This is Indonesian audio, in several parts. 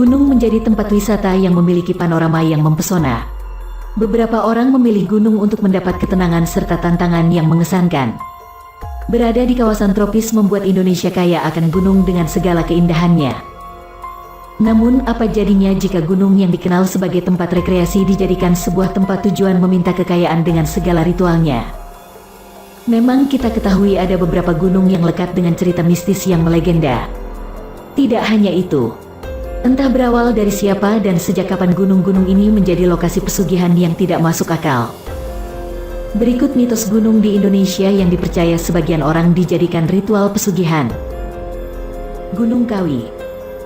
Gunung menjadi tempat wisata yang memiliki panorama yang mempesona. Beberapa orang memilih gunung untuk mendapat ketenangan serta tantangan yang mengesankan. Berada di kawasan tropis membuat Indonesia kaya akan gunung dengan segala keindahannya. Namun, apa jadinya jika gunung yang dikenal sebagai tempat rekreasi dijadikan sebuah tempat tujuan meminta kekayaan dengan segala ritualnya? Memang kita ketahui ada beberapa gunung yang lekat dengan cerita mistis yang melegenda. Tidak hanya itu. Entah berawal dari siapa dan sejak kapan gunung-gunung ini menjadi lokasi pesugihan yang tidak masuk akal. Berikut mitos gunung di Indonesia yang dipercaya sebagian orang dijadikan ritual pesugihan. Gunung Kawi.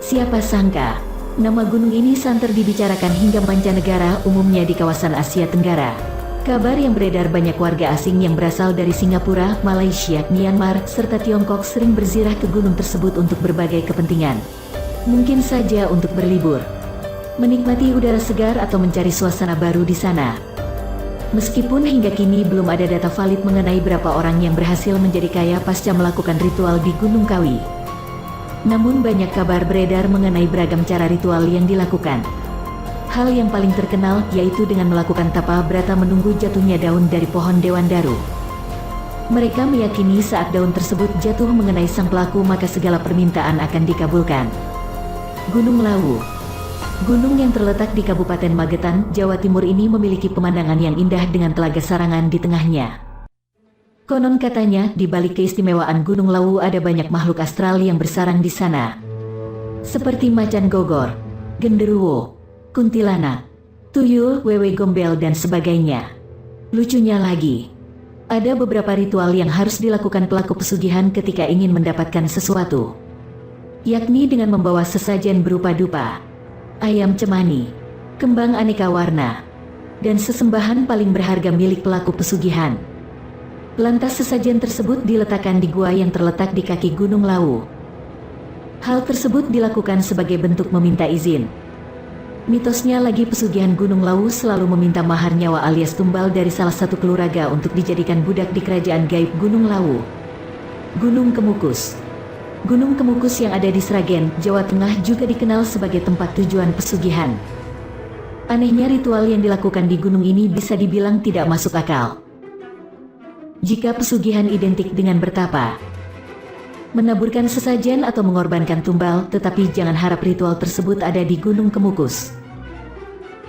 Siapa sangka, nama gunung ini santer dibicarakan hingga mancanegara, umumnya di kawasan Asia Tenggara. Kabar yang beredar banyak warga asing yang berasal dari Singapura, Malaysia, Myanmar, serta Tiongkok sering berziarah ke gunung tersebut untuk berbagai kepentingan. Mungkin saja untuk berlibur, menikmati udara segar atau mencari suasana baru di sana. Meskipun hingga kini belum ada data valid mengenai berapa orang yang berhasil menjadi kaya pasca melakukan ritual di Gunung Kawi. Namun banyak kabar beredar mengenai beragam cara ritual yang dilakukan. Hal yang paling terkenal yaitu dengan melakukan tapa brata menunggu jatuhnya daun dari pohon dewandaru. Mereka meyakini saat daun tersebut jatuh mengenai sang pelaku maka segala permintaan akan dikabulkan. Gunung Lawu. Gunung yang terletak di Kabupaten Magetan, Jawa Timur ini memiliki pemandangan yang indah dengan telaga Sarangan di tengahnya. Konon katanya, di balik keistimewaan Gunung Lawu ada banyak makhluk astral yang bersarang di sana. Seperti macan gogor, genderuwo, kuntilanak, tuyul, wewe gombel dan sebagainya. Lucunya lagi, ada beberapa ritual yang harus dilakukan pelaku pesugihan ketika ingin mendapatkan sesuatu, yakni dengan membawa sesajen berupa dupa, ayam cemani, kembang aneka warna, dan sesembahan paling berharga milik pelaku pesugihan. Lantas sesajen tersebut diletakkan di gua yang terletak di kaki Gunung Lawu. Hal tersebut dilakukan sebagai bentuk meminta izin. Mitosnya lagi pesugihan Gunung Lawu selalu meminta mahar nyawa alias tumbal dari salah satu keluraga untuk dijadikan budak di kerajaan gaib Gunung Lawu. Gunung Kemukus. Gunung Kemukus yang ada di Sragen, Jawa Tengah juga dikenal sebagai tempat tujuan pesugihan. Anehnya ritual yang dilakukan di gunung ini bisa dibilang tidak masuk akal. Jika pesugihan identik dengan bertapa, menaburkan sesajen atau mengorbankan tumbal, tetapi jangan harap ritual tersebut ada di Gunung Kemukus.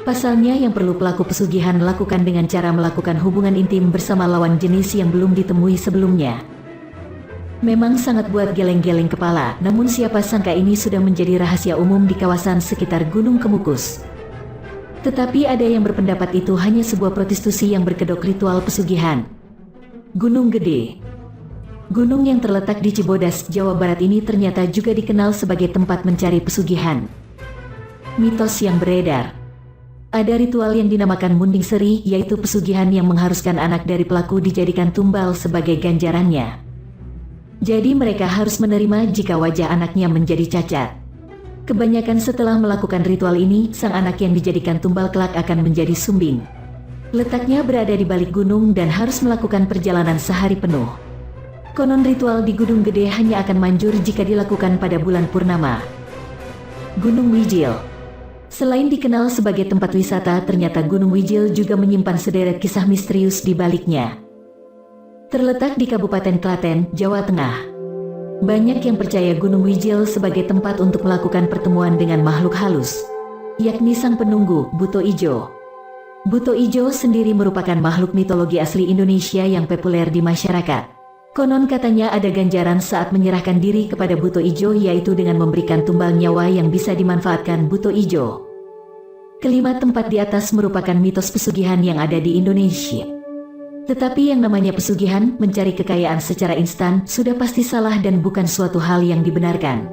Pasalnya yang perlu pelaku pesugihan lakukan dengan cara melakukan hubungan intim bersama lawan jenis yang belum ditemui sebelumnya. Memang sangat buat geleng-geleng kepala, namun siapa sangka ini sudah menjadi rahasia umum di kawasan sekitar Gunung Kemukus. Tetapi ada yang berpendapat itu hanya sebuah prostitusi yang berkedok ritual pesugihan. Gunung Gede. Gunung yang terletak di Cibodas, Jawa Barat ini ternyata juga dikenal sebagai tempat mencari pesugihan. Mitos yang beredar. Ada ritual yang dinamakan munding seri, yaitu pesugihan yang mengharuskan anak dari pelaku dijadikan tumbal sebagai ganjarannya. Jadi mereka harus menerima jika wajah anaknya menjadi cacat. Kebanyakan setelah melakukan ritual ini, sang anak yang dijadikan tumbal kelak akan menjadi sumbing. Letaknya berada di balik gunung dan harus melakukan perjalanan sehari penuh. Konon ritual di Gunung Gede hanya akan manjur jika dilakukan pada bulan purnama. Gunung Wijil. Selain dikenal sebagai tempat wisata, ternyata Gunung Wijil juga menyimpan sederet kisah misterius di baliknya. Terletak di Kabupaten Klaten, Jawa Tengah. Banyak yang percaya Gunung Wijil sebagai tempat untuk melakukan pertemuan dengan makhluk halus, yakni sang penunggu, Buto Ijo. Buto Ijo sendiri merupakan makhluk mitologi asli Indonesia yang populer di masyarakat. Konon katanya ada ganjaran saat menyerahkan diri kepada Buto Ijo, yaitu dengan memberikan tumbal nyawa yang bisa dimanfaatkan Buto Ijo. Kelima tempat di atas merupakan mitos pesugihan yang ada di Indonesia. Tetapi yang namanya pesugihan, mencari kekayaan secara instan, sudah pasti salah dan bukan suatu hal yang dibenarkan.